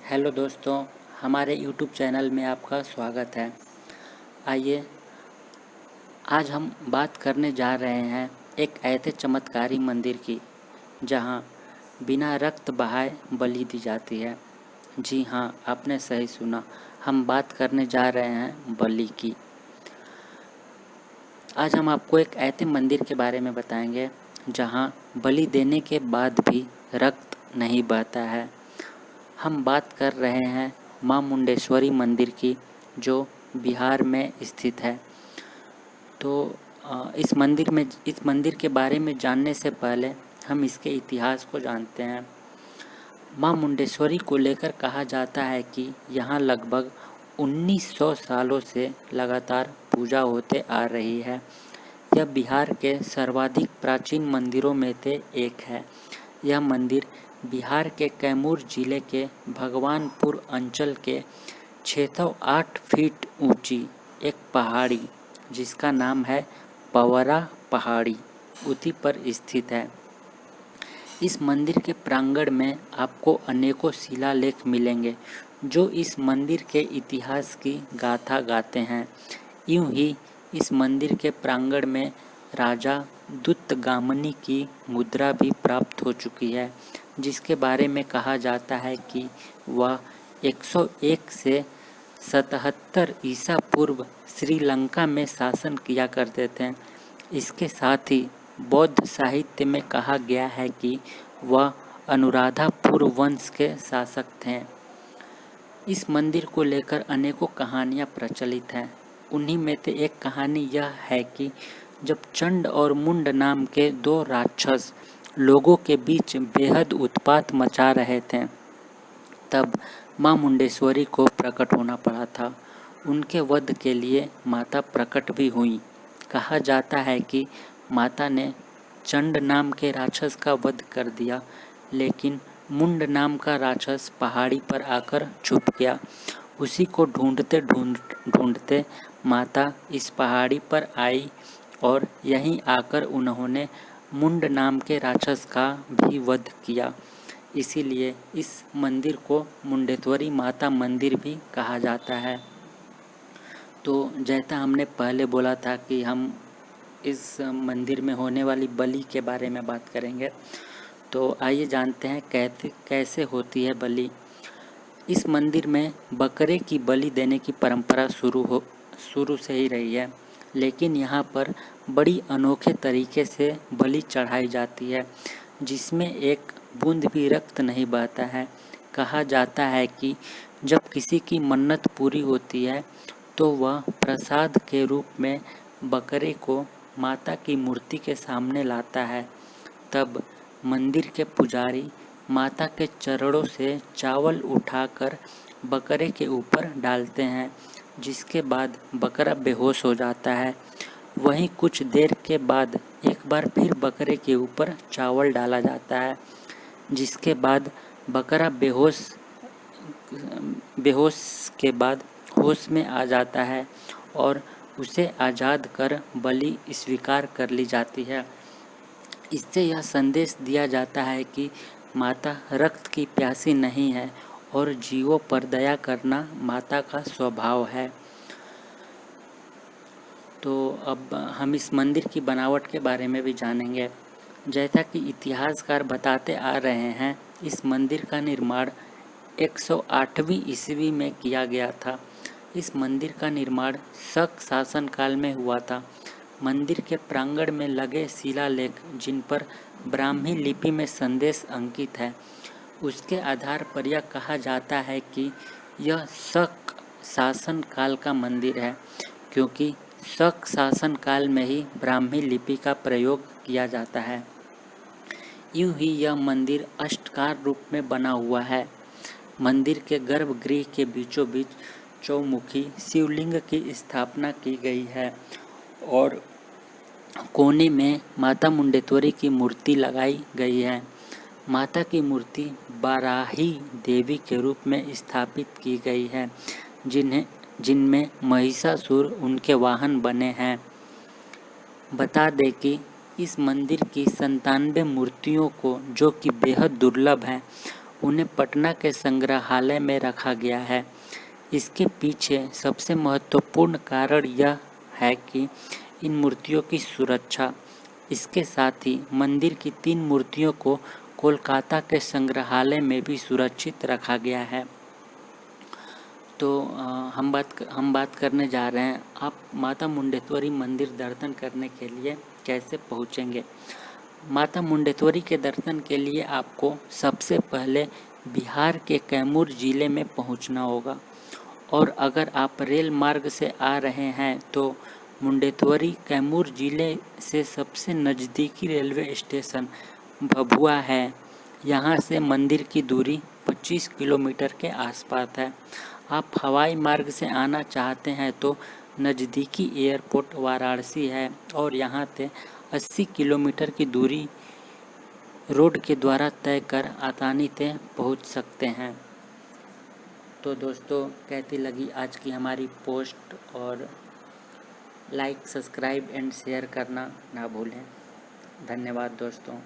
Hello दोस्तों, हमारे YouTube channel में आपका स्वागत है। आइए आज हम बात करने जा रहे हैं एक ऐसे चमत्कारी मंदिर की जहां बिना रक्त बहाए बलि दी जाती है। जी हाँ, आपने सही सुना, हम बात करने जा रहे हैं बलि की। आज हम आपको एक ऐसे मंदिर के बारे में बताएंगे जहां बलि देने के बाद भी रक्त नहीं बहता है। हम बात कर रहे हैं मां मुंडेश्वरी मंदिर की, जो बिहार में स्थित है। तो इस मंदिर के बारे में जानने से पहले हम इसके इतिहास को जानते हैं। मां मुंडेश्वरी को लेकर कहा जाता है कि यहाँ लगभग 1900 सालों से लगातार पूजा होते आ रही है। यह बिहार के सर्वाधिक प्राचीन मंदिरों में से एक है। यह मंदिर बिहार के कैमूर जिले के भगवानपुर अंचल के 608 फीट ऊंची एक पहाड़ी, जिसका नाम है पवरा पहाड़ी, ऊटी पर स्थित है। इस मंदिर के प्रांगण में आपको अनेकों शिलालेख मिलेंगे जो इस मंदिर के इतिहास की गाथा गाते हैं। यूं ही इस मंदिर के प्रांगण में राजा दुत्तगामनी की मुद्रा भी प्राप्त हो चुकी है, जिसके बारे में कहा जाता है कि वह 101 से 77 ईसा पूर्व श्रीलंका में शासन किया करते थे। इसके साथ ही बौद्ध साहित्य में कहा गया है कि वह अनुराधापुर वंश के शासक थे। इस मंदिर को लेकर अनेकों कहानियां प्रचलित हैं। उन्हीं में से एक कहानी यह है कि जब चंड और मुंड नाम के दो राक्षस लोगों के बीच बेहद उत्पात मचा रहे थे, तब मां मुंडेश्वरी को प्रकट होना पड़ा था। उनके वध के लिए माता प्रकट भी हुई। कहा जाता है कि माता ने चंड नाम के राक्षस का वध कर दिया, लेकिन मुंड नाम का राक्षस पहाड़ी पर आकर छुप गया। उसी को ढूंढते ढूंढते माता इस पहाड़ी पर आई और यहीं आकर उन्होंने मुंड नाम के राक्षस का भी वध किया। इसीलिए इस मंदिर को मुंडेश्वरी माता मंदिर भी कहा जाता है। तो जैसा हमने पहले बोला था कि हम इस मंदिर में होने वाली बलि के बारे में बात करेंगे, तो आइए जानते हैं कैसे होती है बलि। इस मंदिर में बकरे की बलि देने की परंपरा शुरू से ही रही है, लेकिन यहाँ पर बड़ी अनोखे तरीके से बलि चढ़ाई जाती है, जिसमें एक बूंद भी रक्त नहीं बहता है। कहा जाता है कि जब किसी की मन्नत पूरी होती है तो वह प्रसाद के रूप में बकरे को माता की मूर्ति के सामने लाता है। तब मंदिर के पुजारी माता के चरणों से चावल उठाकर बकरे के ऊपर डालते हैं, जिसके बाद बकरा बेहोश हो जाता है। वहीं कुछ देर के बाद एक बार फिर बकरे के ऊपर चावल डाला जाता है, जिसके बाद बकरा बेहोश के बाद होश में आ जाता है और उसे आज़ाद कर बलि स्वीकार कर ली जाती है। इससे यह संदेश दिया जाता है कि माता रक्त की प्यासी नहीं है और जीवों पर दया करना माता का स्वभाव है। तो अब हम इस मंदिर की बनावट के बारे में भी जानेंगे। जैसा कि इतिहासकार बताते आ रहे हैं, इस मंदिर का निर्माण 108वीं ईस्वी में किया गया था। इस मंदिर का निर्माण शक शासन काल में हुआ था। मंदिर के प्रांगण में लगे शिलालेख, जिन पर ब्राह्मी लिपि में संदेश अंकित है, उसके आधार पर यह कहा जाता है कि यह शक शासन काल का मंदिर है, क्योंकि शक शासन काल में ही ब्राह्मी लिपि का प्रयोग किया जाता है। यूं ही यह मंदिर अष्टकार रूप में बना हुआ है। मंदिर के गर्भगृह के बीचों बीच चौमुखी शिवलिंग की स्थापना की गई है और कोने में माता मुंडेश्वरी की मूर्ति लगाई गई है। माता की मूर्ति बाराही देवी के रूप में स्थापित की गई है, जिनमें महिषासुर उनके वाहन बने हैं। बता दें कि इस मंदिर की 97 मूर्तियों को, जो कि बेहद दुर्लभ हैं, उन्हें पटना के संग्रहालय में रखा गया है। इसके पीछे सबसे महत्वपूर्ण कारण यह है कि इन मूर्तियों की सुरक्षा। इसके साथ ही मंदिर की 3 मूर्तियों को कोलकाता के संग्रहालय में भी सुरक्षित रखा गया है। तो हम बात करने जा रहे हैं आप माता मुंडेश्वरी मंदिर दर्शन करने के लिए कैसे पहुँचेंगे। माता मुंडेश्वरी के दर्शन के लिए आपको सबसे पहले बिहार के कैमूर ज़िले में पहुंचना होगा, और अगर आप रेल मार्ग से आ रहे हैं तो मुंडेश्वरी कैमूर ज़िले से सबसे नज़दीकी रेलवे स्टेशन भभुआ है। यहाँ से मंदिर की दूरी 25 किलोमीटर के आसपास है। आप हवाई मार्ग से आना चाहते हैं तो नज़दीकी एयरपोर्ट वाराणसी है, और यहाँ से 80 किलोमीटर की दूरी रोड के द्वारा तय कर आसानी से पहुँच सकते हैं। तो दोस्तों, कैसी लगी आज की हमारी पोस्ट, और लाइक, सब्सक्राइब एंड शेयर करना ना भूलें। धन्यवाद दोस्तों।